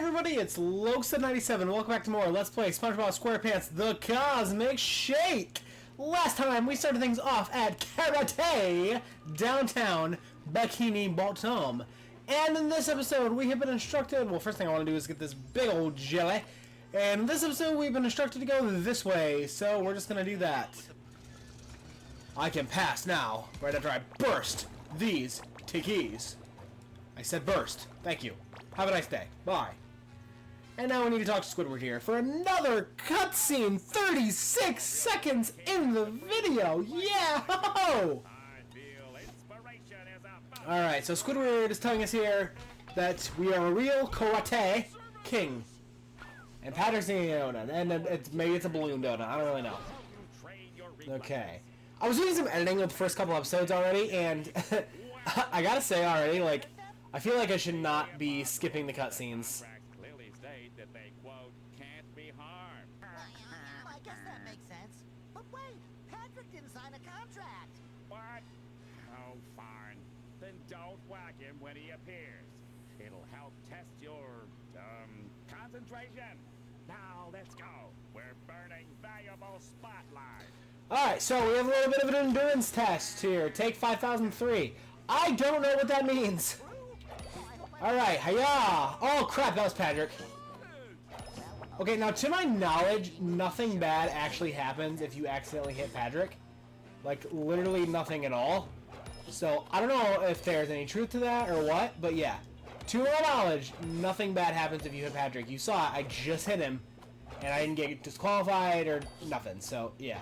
everybody, it's Loxa97. Welcome back to more Let's Play Spongebob Squarepants, the Cosmic Shake! Last time, we started things off at Karate, downtown Bikini Bottom. And in this episode, we have been instructed, well, first thing I want to do is get this big old jelly. And in this episode, we've been instructed to go this way, so we're just going to do that. I can pass now, right after I burst these tikis. I said burst. Thank you. Have a nice day. Bye. And now we need to talk to Squidward here for another cutscene. 36 seconds in the video. Yeah! Alright, so Squidward is telling us here that we are a real karate king. And Patrick's eating a donut. And maybe it's a balloon donut. I don't really know. Okay. I was doing some editing of the first couple episodes already, and I gotta say already, like, I feel like I should not be skipping the cutscenes. Clearly state that they, quote, can't be harmed. I guess that makes sense. But wait, Patrick didn't sign a contract. What? Oh, fine. Then don't whack him when he appears. It'll help test your, concentration. Now, let's go. We're burning valuable spotlight. Alright, so we have a little bit of an endurance test here. Take 5003. I don't know what that means. Alright, hiya! Oh crap, that was Patrick. Okay, now to my knowledge, nothing bad actually happens if you accidentally hit Patrick. Like, literally nothing at all. So, I don't know if there's any truth to that or what, but yeah. To my knowledge, nothing bad happens if you hit Patrick. You saw it, I just hit him, and I didn't get disqualified or nothing, so yeah.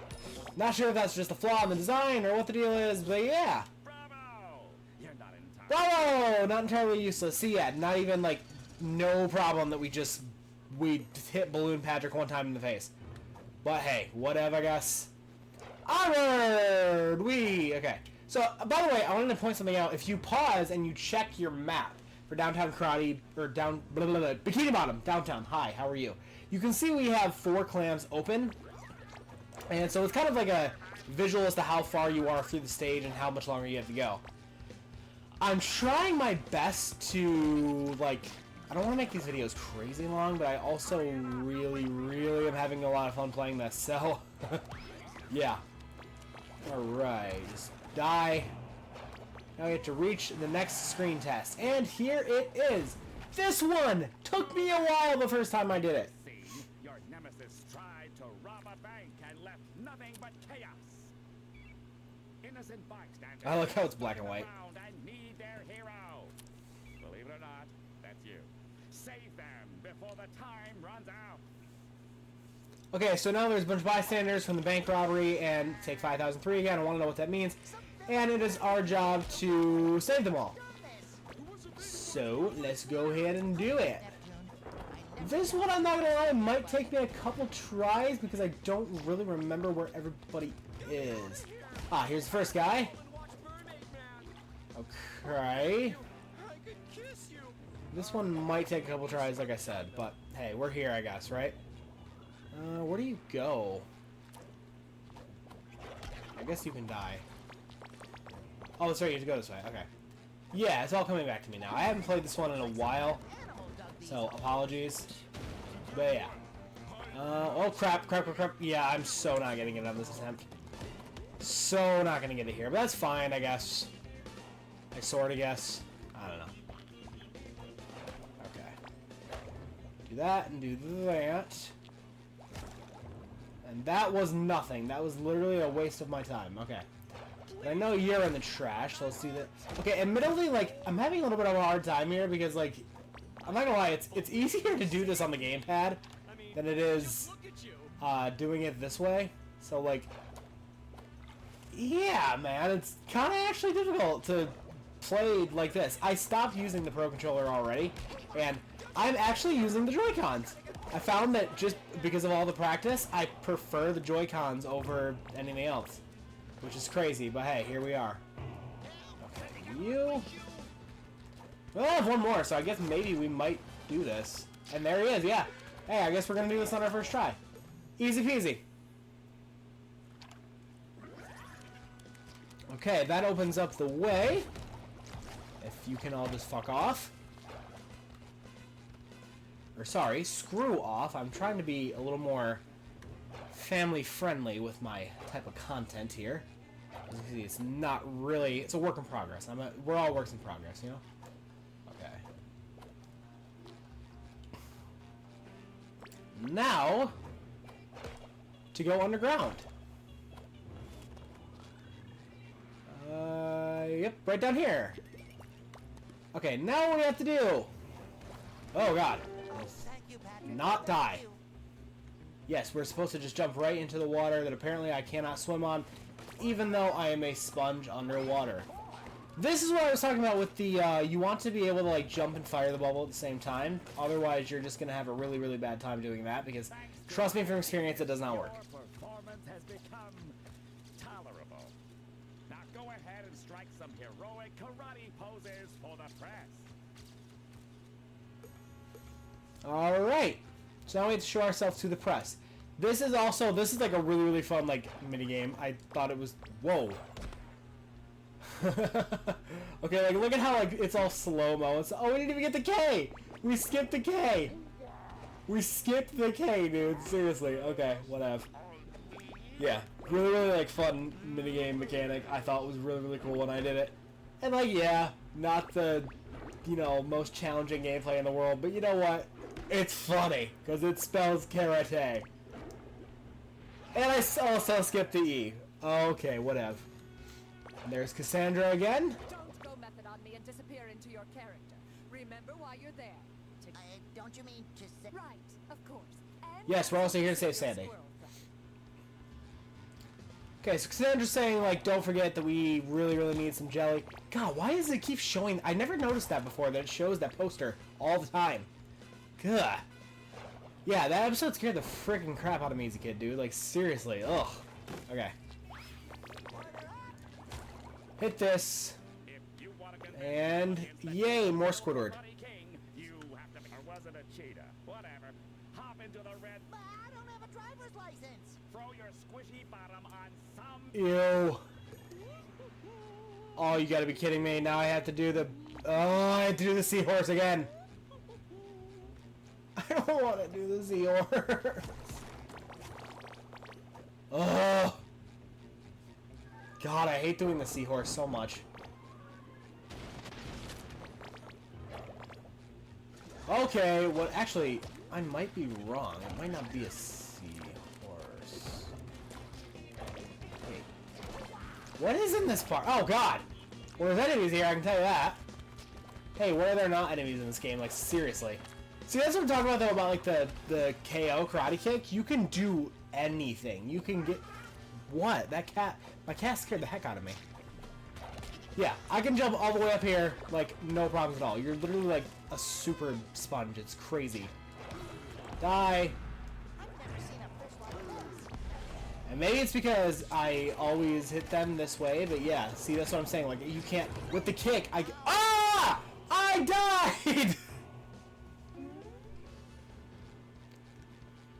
Not sure if that's just a flaw in the design or what the deal is, but yeah. You're not entirely. Bravo! Not entirely useless. See, yeah, not even, like, no problem that we hit Balloon Patrick one time in the face. But hey, whatever, I guess. Onward! Okay. So, by the way, I wanted to point something out. If you pause and you check your map for downtown karate, or Bikini Bottom, downtown. Hi, how are you? You can see we have 4 clams open. And so it's kind of like a visual as to how far you are through the stage and how much longer you have to go. I'm trying my best to, like, I don't want to make these videos crazy long, but I also really am having a lot of fun playing this, so, yeah. Alright, just die. Now we have to reach the next screen test, and here it is! This one took me a while the first time I did it. Your nemesis tried to rob a bank and left nothing but chaos. Innocent bystanders. I like how it's black and white. And need their hero. Believe it or not, that's you. Save them before the time runs out. Okay, so now there's a bunch of bystanders from the bank robbery and take 5003 again. I want to know what that means. And it is our job to save them all. So, let's go ahead and do it. This one, I'm not gonna lie, might take me a couple tries because I don't really remember where everybody is. Ah, here's the first guy. Okay. This one might take a couple tries, like I said, but hey, we're here, I guess, right? Where do you go? I guess you can die. Oh, that's right, you have to go this way, okay. Yeah, it's all coming back to me now. I haven't played this one in a while, so apologies. But yeah. Oh crap. Yeah, I'm so not getting it on this attempt. So not gonna get it here, but that's fine, I guess. I sort of guess. I don't know. Okay. Do that and do that. And that was nothing. That was literally a waste of my time. Okay. And I know you're in the trash, so let's do that. Okay, admittedly, like, I'm having a little bit of a hard time here because, like, I'm not gonna lie, it's easier to do this on the gamepad than it is doing it this way. So, like, yeah, man, it's kind of actually difficult to play like this. I stopped using the Pro Controller already, and I'm actually using the Joy-Cons. I found that just because of all the practice, I prefer the Joy-Cons over anything else. Which is crazy, but hey, here we are. Okay, you... Well, I have one more, so I guess maybe we might do this. And there he is, yeah. Hey, I guess we're gonna do this on our first try. Easy peasy. Okay, that opens up the way. If you can all just fuck off. Or sorry, screw off. I'm trying to be a little more family friendly with my type of content here. As you can see, it's not really, it's a work in progress. We're all works in progress, you know? Okay. Now, to go underground. Yep, right down here. Okay, now what we have to do. Oh god. Thank you, Patrick. Not die. Thank you. Yes, we're supposed to just jump right into the water that apparently I cannot swim on, even though I am a sponge underwater. This is what I was talking about with the, you want to be able to, like, jump and fire the bubble at the same time. Otherwise, you're just going to have a really, really bad time doing that, because, trust me from experience, it does not work. Your performance has become tolerable. Now go ahead and strike some heroic karate poses for the press. Alright. So now we have to show ourselves to the press. This is like a really, really fun, like, minigame. I thought it was, whoa. Okay, like, look at how, like, it's all slow-mo. Oh, we didn't even get the K! We skipped the K! We skipped the K, dude. Seriously. Okay, whatever. Yeah. Really, really, like, fun minigame mechanic. I thought it was really, really cool when I did it. And, like, yeah, not the, you know, most challenging gameplay in the world, but you know what? It's funny, because it spells karate. And I also skipped the E. Okay, whatever. And there's Cassandra again. Don't go method on me and disappear into your character. Remember why you're there. Don't you mean just say... Right, of course. And Yes, we're also here to save Sandy. Squirrel friend. Okay, so Cassandra's saying, like, don't forget that we really, really need some jelly. God, why does it keep showing... I never noticed that before, that it shows that poster all the time. Gah. Yeah, that episode scared the freaking crap out of me as a kid, dude. Like, seriously. Ugh. Okay. Hit this. If you want to And yay, more Squidward. King, you have to be, or was it a cheetah? Whatever. Hop into the red. But I don't have a driver's license. Throw your squishy bottom on some. Ew. Oh, you gotta be kidding me. Now I have to do the... Oh, I have to do the seahorse again. I don't want to do the seahorse. Oh. God, I hate doing the seahorse so much. Okay, well, actually, I might be wrong. It might not be a seahorse. Wait. What is in this part? Oh, God. Well, there's enemies here, I can tell you that. Hey, why are there not enemies in this game? Like, seriously. See, that's what I'm talking about, though, about, like, the KO karate kick. You can do anything. You can get... What? That cat... My cat scared the heck out of me. Yeah, I can jump all the way up here, like, no problems at all. You're literally, like, a super sponge. It's crazy. Die. I've never seen a fish like this. And maybe it's because I always hit them this way, but yeah, see, that's what I'm saying. Like, you can't... With the kick, Ah! I died!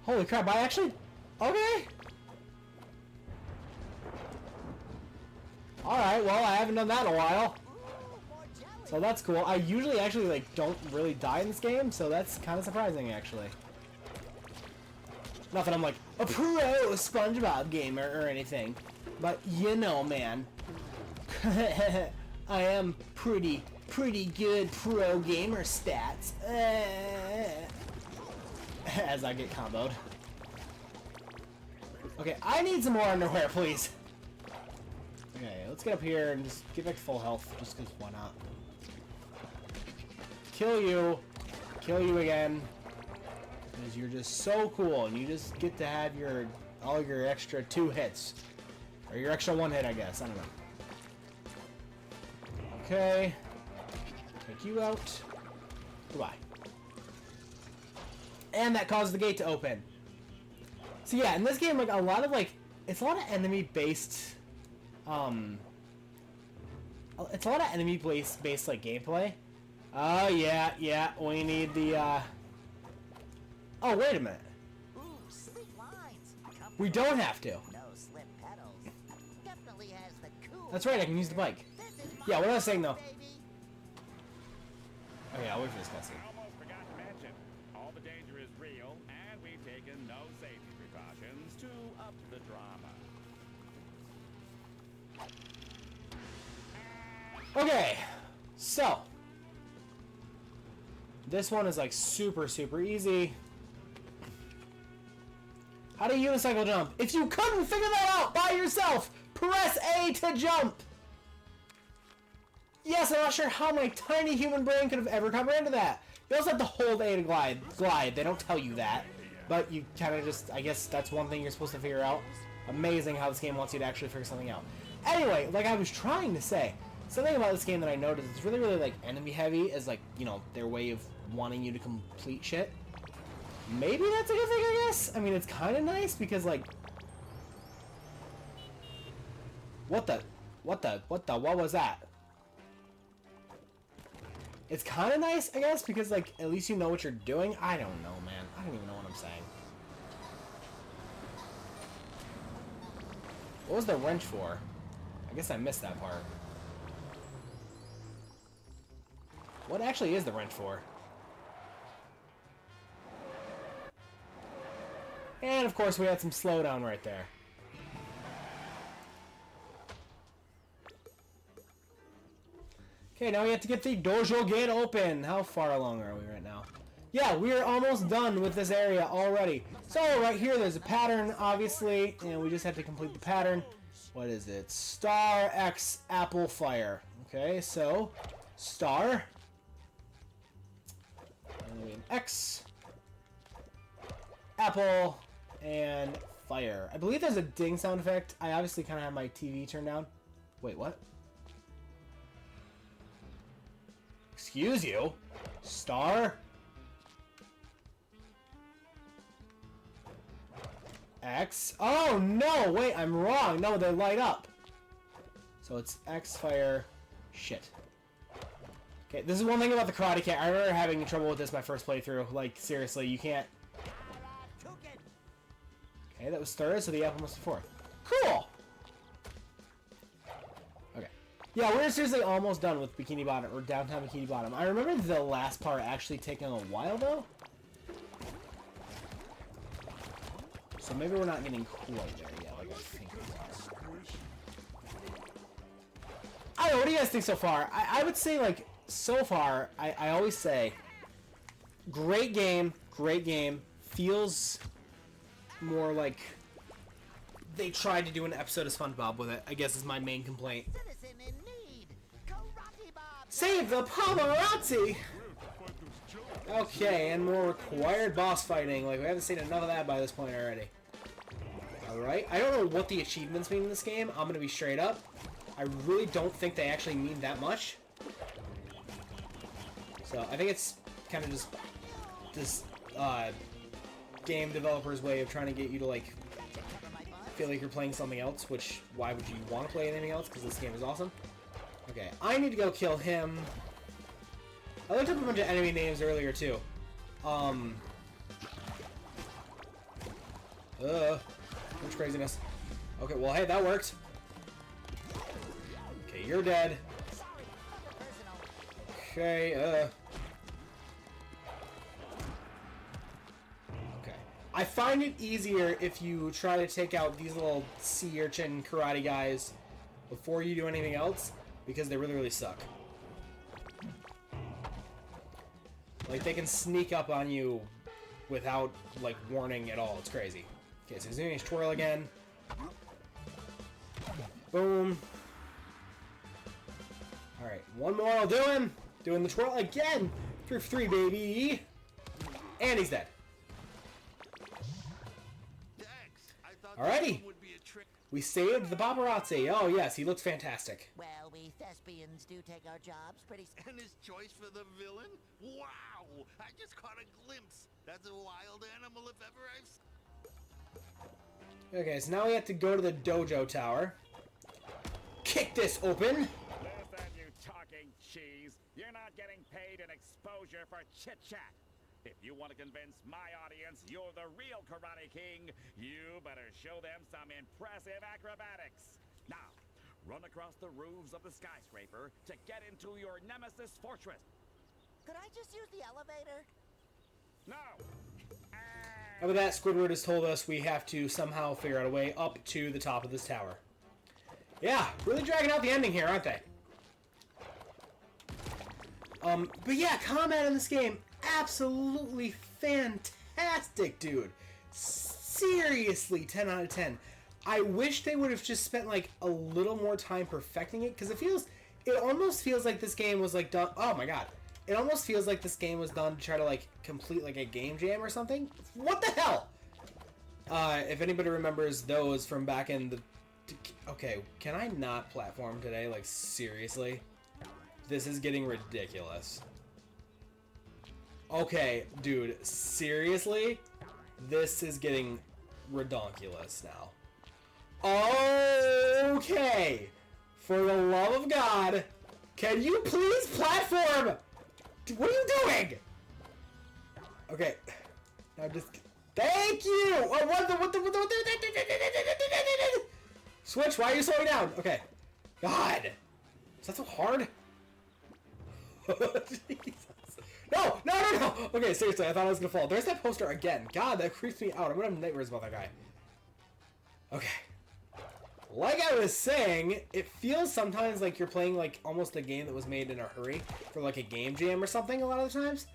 Holy crap, I actually... Okay. Alright, well, I haven't done that in a while. Ooh, more jelly. So that's cool. I usually actually, like, don't really die in this game, so that's kind of surprising, actually. Not that I'm, like, a pro Spongebob gamer or anything, but you know, man. I am pretty good pro gamer stats. As I get comboed. Okay, I need some more underwear, please. Okay, let's get up here and just get back to full health, just because why not? Kill you again, because you're just so cool, and you just get to have all your extra 2 hits, or your extra 1 hit, I guess. I don't know. Okay, take you out. Goodbye. And that caused the gate to open. So yeah, in this game, like, it's a lot of enemy-based. It's a lot of enemy-based like gameplay. Oh yeah, we need the Oh, wait a minute. Ooh, sleek lines. We don't have to. No slip pedals. Definitely has the cool. That's right, I can use the bike. This is my Yeah, what was I saying, though? baby. Okay, I'll wait for this cutscene. I almost forgot to mention, all the seconds to up the drama. Okay, so this one is like super easy. How do you unicycle jump? If you couldn't figure that out by yourself, press A to jump. Yes, I'm not sure how my tiny human brain could have ever comprehended that. You also have to hold A to glide. They don't tell you that, but you kind of just, I guess that's one thing you're supposed to figure out. Amazing how this game wants you to actually figure something out. Anyway, like I was trying to say, something about this game that I noticed, it's really like enemy heavy as like, you know, their way of wanting you to complete shit. Maybe that's a good thing, I guess? I mean, it's kind of nice because like... What was that? It's kind of nice, I guess, because like, at least you know what you're doing. I don't know, man. I don't even know what I'm saying. What was the wrench for? I guess I missed that part. What actually is the wrench for? And of course we had some slowdown right there. Okay, now we have to get the dojo gate open. How far along are we right now? Yeah, we are almost done with this area already. So right here there's a pattern, obviously, and we just have to complete the pattern. What is it? Star X Apple Fire. Okay, so star. And then we have X. Apple. And fire. I believe there's a ding sound effect. I obviously kind of have my TV turned down. Wait, what? Excuse you? Star? X? Oh, no! Wait, I'm wrong. No, they light up. So it's X, fire, shit. Okay, this is one thing about the Karate Kid. I remember having trouble with this my first playthrough. Like, seriously, you can't... Okay, that was third, so the apple must be fourth. Cool! Okay. Yeah, we're seriously almost done with Bikini Bottom, or Downtown Bikini Bottom. I remember the last part actually taking a while, though. So maybe we're not getting quite there yet, like I think we are. I don't know, what do you guys think so far? I would say, like, so far, I always say, great game, feels more like they tried to do an episode of Spongebob with it, I guess is my main complaint. Citizen in need. Karate Bob. Save the paparazzi! Okay, and more required boss fighting. Like, we haven't seen enough of that by this point already. Alright, I don't know what the achievements mean in this game. I'm gonna be straight up. I really don't think they actually mean that much. So, I think it's kind of just this, game developer's way of trying to get you to, like, feel like you're playing something else, which, why would you want to play anything else? Because this game is awesome. Okay, I need to go kill him. I looked up a bunch of enemy names earlier, too. Much craziness. Okay, well, hey, that worked. Okay, you're dead. Okay, Okay. I find it easier if you try to take out these little sea urchin karate guys before you do anything else, because they really suck. Like, they can sneak up on you without, like, warning at all. It's crazy. Okay, so he's doing his twirl again. Boom. Alright, one more, I'll do him. Doing the twirl again. 3 for 3, baby. And he's dead. Alrighty. We saved the paparazzi. Oh, yes, he looks fantastic. Well, we thespians do take our jobs pretty... And his choice for the villain? Wow! I just caught a glimpse. That's a wild animal if ever I've... Okay, so now we have to go to the dojo tower. Kick this open. Listen, you talking cheese. You're not getting paid an exposure for chit-chat. If you want to convince my audience you're the real Karate King, you better show them some impressive acrobatics. Now, run across the roofs of the skyscraper to get into your nemesis fortress. Could I just use the elevator? No! And with that, Squidward has told us we have to somehow figure out a way up to the top of this tower. Yeah, really dragging out the ending here, aren't they? But yeah, combat in this game, absolutely fantastic, dude. Seriously, 10 out of 10. I wish they would have just spent like a little more time perfecting it, because it almost feels like this game was like done. Oh my god. It almost feels like this game was done to try to like complete like a game jam or something. What the hell? If anybody remembers those from back in the... Okay, can I not platform today? Like, seriously? This is getting ridiculous. Okay, dude, seriously? This is getting redonkulous now. Okay! For the love of God, can you please platform? What are you doing? Okay. Now just... Thank you! Oh, what the... Switch, why are you slowing down? Okay. God! Is that so hard? Jesus. No! Okay, seriously, I thought I was gonna fall. There's that poster again. God, that creeps me out. I'm gonna have nightmares about that guy. Okay. Like I was saying, it feels sometimes like you're playing like almost a game that was made in a hurry for like a game jam or something a lot of the times.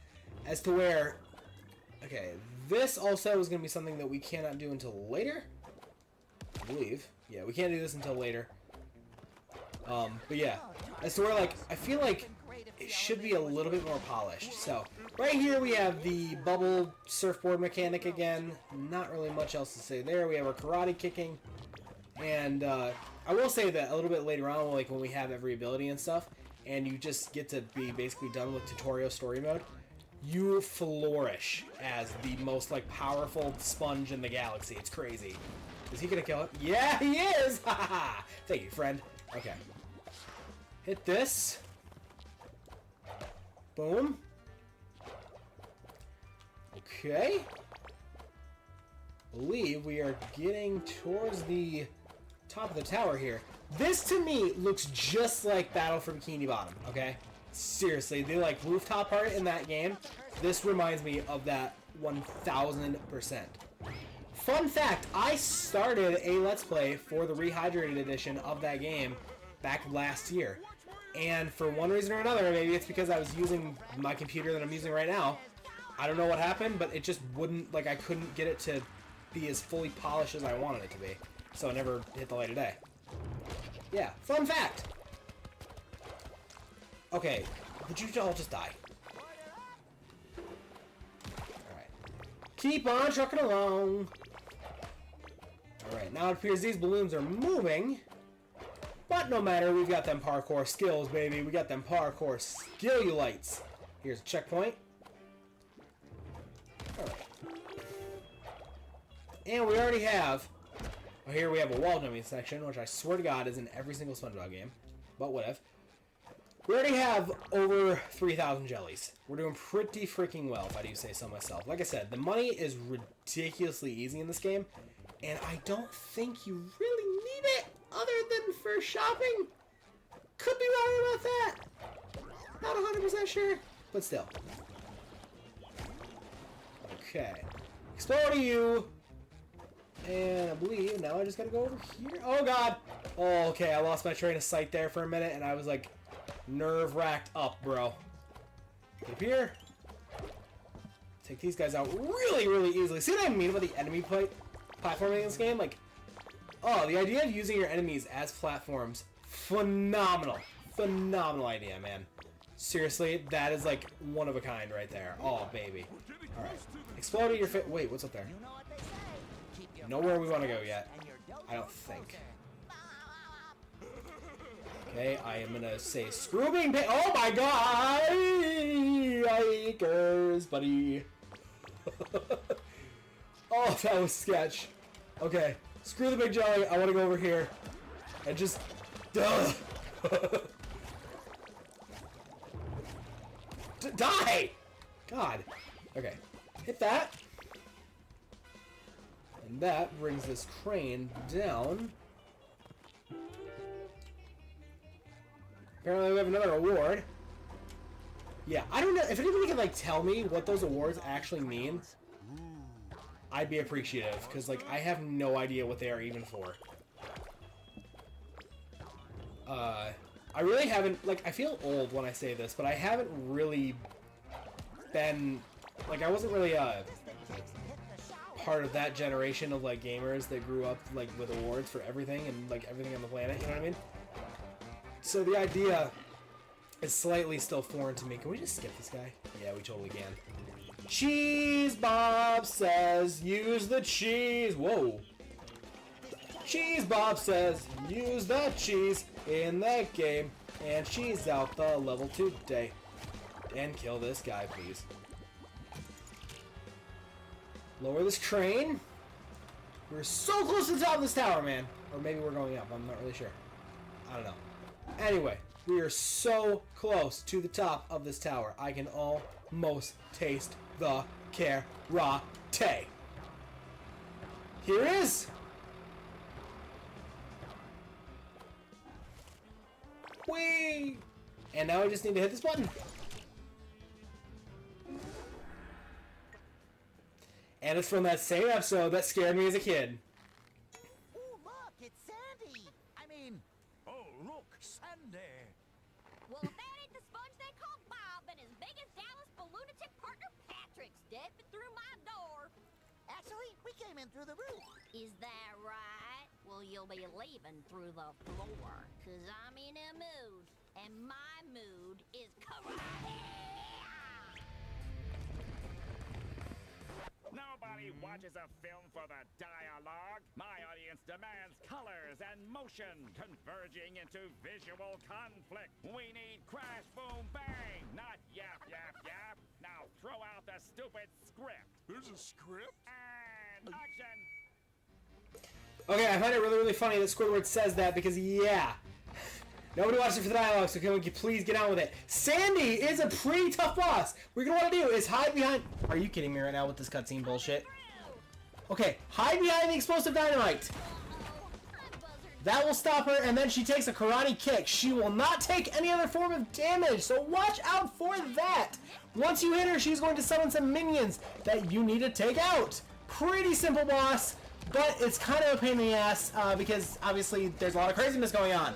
As to where... Okay, this also is gonna be something that we cannot do until later. I believe. Yeah, we can't do this until later. But yeah, as to where, like, I feel like it should be a little bit more polished. So, right here we have the bubble surfboard mechanic again. Not really much else to say there. We have our karate kicking. And, I will say that a little bit later on, like, when we have every ability and stuff, and you just get to be basically done with tutorial story mode, you flourish as the most, like, powerful sponge in the galaxy. It's crazy. Is he gonna kill it? Yeah, he is! Ha! Thank you, friend. Okay. Hit this. Boom. Okay. Believe we are getting towards the top of the tower here. This, to me, looks just like Battle for Bikini Bottom, okay? Seriously, the, like, rooftop part in that game, this reminds me of that 1000%. Fun fact, I started a Let's Play for the Rehydrated edition of that game back last year. And for one reason or another, maybe it's because I was using my computer that I'm using right now, I don't know what happened, but it just wouldn't, like, I couldn't get it to be as fully polished as I wanted it to be. So I never hit the light of day. Yeah, fun fact! Okay, would you all just die? Alright. Keep on trucking along! Alright, now it appears these balloons are moving. But no matter, we've got them parkour skills, baby. We got them parkour skill-ulites. Here's a checkpoint. Alright. And we already have... Oh, here we have a wall jumping section, which I swear to God is in every single Spongebob game. But whatever. We already have over 3,000 jellies. We're doing pretty freaking well, if I do say so myself. Like I said, the money is ridiculously easy in this game. And I don't think you really need it other than for shopping. Could be wrong about that. Not 100% sure, but still. Okay. Explode you. And I believe now I just gotta go over here. Oh god. Oh, okay, I lost my train of sight there for a minute and I was like nerve-wracked up, bro. Get up here. Take these guys out really, really easily. See what I mean about the enemy platforming in this game? Like, oh, the idea of using your enemies as platforms, phenomenal. Phenomenal idea, man. Seriously, that is like one of a kind right there. Oh, baby. Alright. Explode at your fit. Wait, what's up there? Nowhere we want to go yet. I don't think. Okay, I am gonna say screw being paid. Oh my god! Yikers, buddy. Oh, that was sketch. Okay, screw the big jelly. I want to go over here and just... Duh. Die! God. Okay, hit that. And that brings this crane down. Apparently we have another award. Yeah, I don't know if anybody can like tell me what those awards actually mean. I'd be appreciative, because, like, I have no idea what they are even for. I really haven't, like, I feel old when I say this, but I haven't really been, like, I wasn't really, part of that generation of, like, gamers that grew up, like, with awards for everything and, like, everything on the planet, you know what I mean? So the idea is slightly still foreign to me. Can we just skip this guy? Yeah, we totally can. Cheese Bob says, use the cheese. Whoa. Cheese Bob says, use the cheese in the game. And she's out the level today. And kill this guy, please. Lower this crane. We're so close to the top of this tower, man. Or maybe we're going up. I'm not really sure. I don't know. Anyway, we are so close to the top of this tower. I can almost taste the karate. Here it is. Whee! And now I just need to hit this button. And it's from that same episode that scared me as a kid. Ooh, look, it's Sandy. I mean, Oh, look, Sandy. Well, if that ain't the sponge they call Bob and his biggest Dallas lunatic partner Patrick stepping through my door. actually, we came in through the roof. Is that right? Well, you'll be leaving through the floor, 'cause I'm in a mood, and my mood is karate. Nobody watches a film for the dialogue. My audience demands colors and motion converging into visual conflict. We need crash, boom, bang, not yap, yap, yap. Now throw out the stupid script. There's a script? And action. Okay, I find it really, really funny that Squidward says that because, yeah, nobody watches it for the dialogue, so can we please get on with it? Sandy is a pretty tough boss. What you're going to want to do is hide behind... Are you kidding me right now with this cutscene bullshit? Okay, hide behind the explosive dynamite. That will stop her, and then she takes a karate kick. She will not take any other form of damage, so watch out for that. Once you hit her, she's going to summon some minions that you need to take out. Pretty simple boss, but it's kind of a pain in the ass because obviously there's a lot of craziness going on.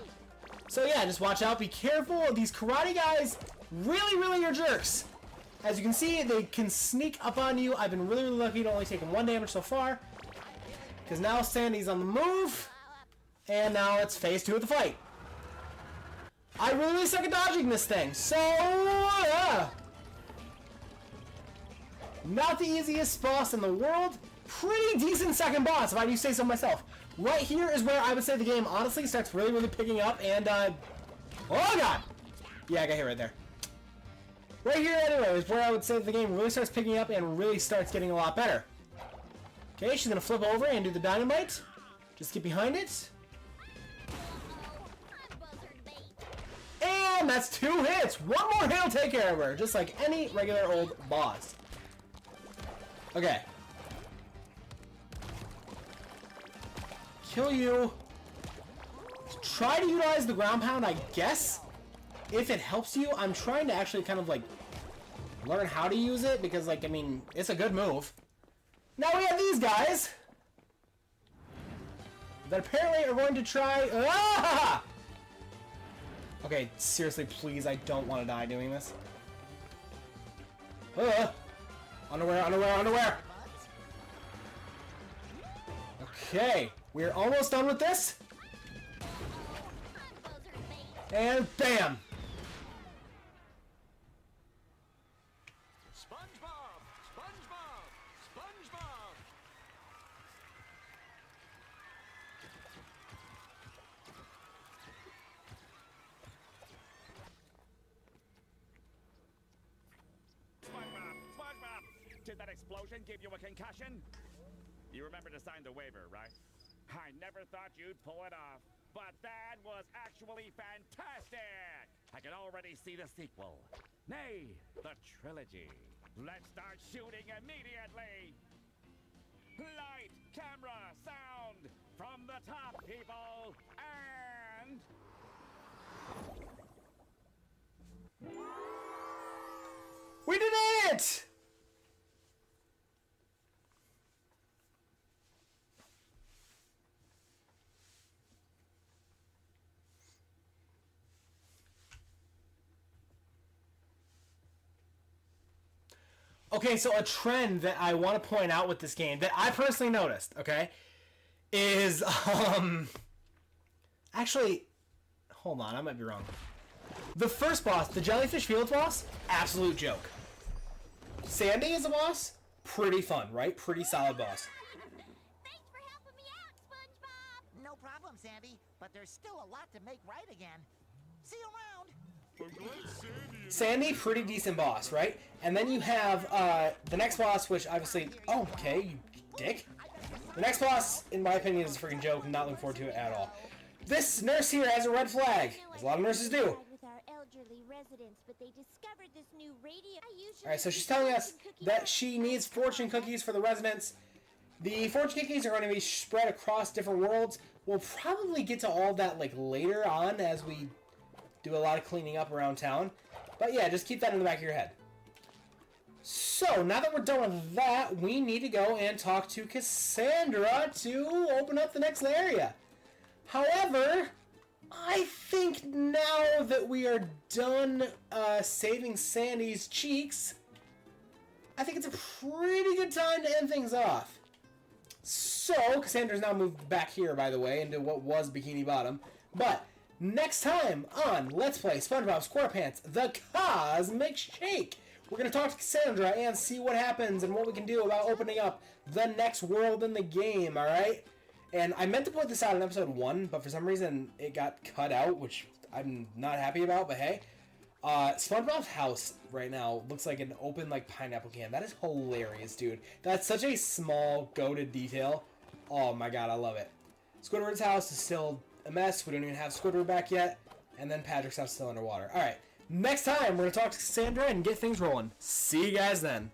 So yeah, just watch out, be careful. These karate guys really, really are jerks. As you can see, they can sneak up on you. I've been really, really lucky to only taken 1 damage so far. Because now Sandy's on the move. And now it's phase 2 of the fight. I really, really suck at dodging this thing. So, yeah. Not the easiest boss in the world. Pretty decent second boss, if I do say so myself. Right here is where I would say the game honestly starts really, really picking up. And, oh god! Yeah, I got hit right there. Right here, anyway, is where I would say the game really starts picking up and really starts getting a lot better. Okay, she's gonna flip over and do the dynamite. Just get behind it. And that's 2 hits! 1 more hit will take care of her, just like any regular old boss. Okay. Kill you. Try to utilize the ground pound, I guess. If it helps you, I'm trying to actually kind of like learn how to use it because, like, I mean, it's a good move. Now we have these guys that apparently are going to try. Ah! Okay, seriously, please, I don't want to die doing this. Underwear, underwear, underwear. Okay, we're almost done with this. And bam! SpongeBob! SpongeBob! SpongeBob! SpongeBob! SpongeBob! Did that explosion give you a concussion? You remember to sign the waiver, right? I never thought you'd pull it off, but that was actually fantastic! I can already see the sequel. Nay, the trilogy. Let's start shooting immediately! Light, camera, sound! From the top, people! And... We did it! Okay, so a trend that I want to point out with this game that I personally noticed, okay, is, actually, hold on, I might be wrong. The first boss, the Jellyfish Fields boss, absolute joke. Sandy is a boss, pretty fun, right? Pretty solid boss. Thanks for helping me out, SpongeBob. No problem, Sandy, but there's still a lot to make right again. See you around. Sandy, pretty decent boss, right? And then you have the next boss, which obviously... Oh, okay, you dick. The next boss, in my opinion, is a freaking joke. I'm not looking forward to it at all. This nurse here has a red flag, as a lot of nurses do. Alright, so she's telling us that she needs fortune cookies for the residents. The fortune cookies are going to be spread across different worlds. We'll probably get to all that like later on as we do a lot of cleaning up around town. But yeah, just keep that in the back of your head. So, now that we're done with that, we need to go and talk to Cassandra to open up the next area. However, I think now that we are done saving Sandy's cheeks, I think it's a pretty good time to end things off. So, Cassandra's now moved back here, by the way, into what was Bikini Bottom. But, next time on Let's Play SpongeBob SquarePants, The Cosmic Shake, we're going to talk to Cassandra and see what happens and what we can do about opening up the next world in the game, alright? And I meant to put this out in episode 1, but for some reason it got cut out, which I'm not happy about, but hey. SpongeBob's house right now looks like an open, like, pineapple can. That is hilarious, dude. That's such a small, goated detail. Oh my god, I love it. Squidward's house is still a mess. We don't even have Squidward back yet. And then Patrick's house is still underwater. Alright, next time we're going to talk to Cassandra and get things rolling. See you guys then.